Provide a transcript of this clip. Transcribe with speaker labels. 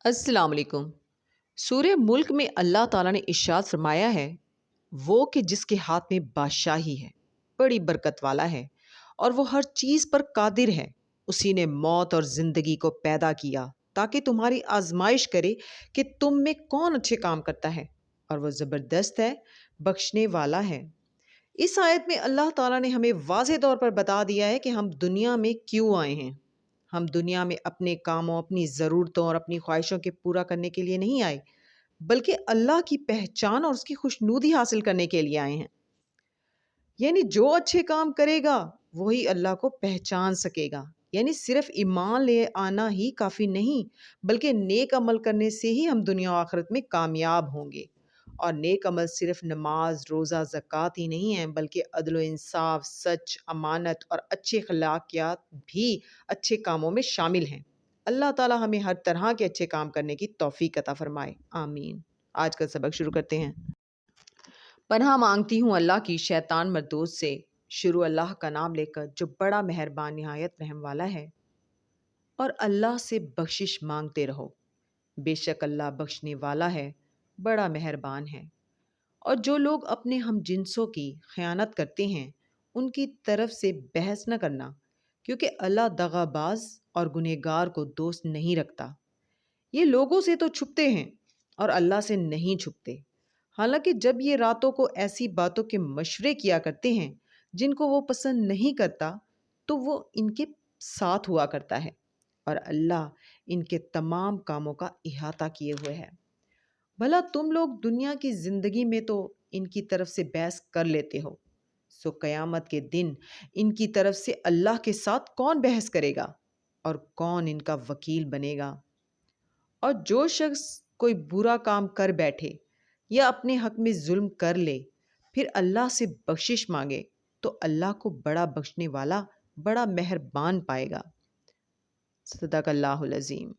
Speaker 1: अस्सलाम वालेकुम। सूरह मुल्क में अल्लाह ताला ने इरशाद फरमाया है, वो कि जिसके हाथ में बादशाही है, बड़ी बरकत वाला है और वो हर चीज़ पर कादिर है। उसी ने मौत और ज़िंदगी को पैदा किया ताकि तुम्हारी आजमाइश करे कि तुम में कौन अच्छे काम करता है, और वो ज़बरदस्त है, बख्शने वाला है। इस आयत में अल्लाह ताला ने हमें वाज़ेह तौर पर बता दिया है कि हम दुनिया में क्यों आए हैं। हम दुनिया में अपने कामों, अपनी ज़रूरतों और अपनी ख्वाहिशों के पूरा करने के लिए नहीं आए, बल्कि अल्लाह की पहचान और उसकी खुशनूदी हासिल करने के लिए आए हैं। यानी जो अच्छे काम करेगा वही अल्लाह को पहचान सकेगा। यानी सिर्फ ईमान ले आना ही काफ़ी नहीं, बल्कि नेक अमल करने से ही हम दुनिया और आखिरत में कामयाब होंगे। और नेक अमल सिर्फ नमाज, रोज़ा, ज़कात ही नहीं है, बल्कि अदल व इंसाफ, सच, अमानत और अच्छे अखलाकियात भी अच्छे कामों में शामिल हैं। अल्लाह ताला हमें हर तरह के अच्छे काम करने की तौफीक अता फरमाए, आमीन। आज का सबक शुरू करते हैं। पनाह मांगती हूँ अल्लाह की शैतान मरदूद से। शुरू अल्लाह का नाम लेकर जो बड़ा मेहरबान निहायत रहम वाला है। और अल्लाह से बख्शिश मांगते रहो, बेशक अल्लाह बख्शने वाला है, बड़ा मेहरबान है। और जो लोग अपने हम जिनसों की खयानत करते हैं, उनकी तरफ से बहस न करना, क्योंकि अल्लाह दगाबाज और गुनहगार को दोस्त नहीं रखता। ये लोगों से तो छुपते हैं और अल्लाह से नहीं छुपते। हालांकि जब ये रातों को ऐसी बातों के मशवरे किया करते हैं जिनको वो पसंद नहीं करता, तो वो इनके साथ हुआ करता है और अल्लाह इनके तमाम कामों का इहाता किए हुए है। भला तुम लोग दुनिया की ज़िंदगी में तो इनकी तरफ से बहस कर लेते हो, सो क़यामत के दिन इनकी तरफ से अल्लाह के साथ कौन बहस करेगा और कौन इनका वकील बनेगा। और जो शख्स कोई बुरा काम कर बैठे या अपने हक में जुल्म कर ले, फिर अल्लाह से बख्शिश मांगे, तो अल्लाह को बड़ा बख्शने वाला, बड़ा मेहरबान पाएगा। सदक़ल्लाहुल अज़ीम।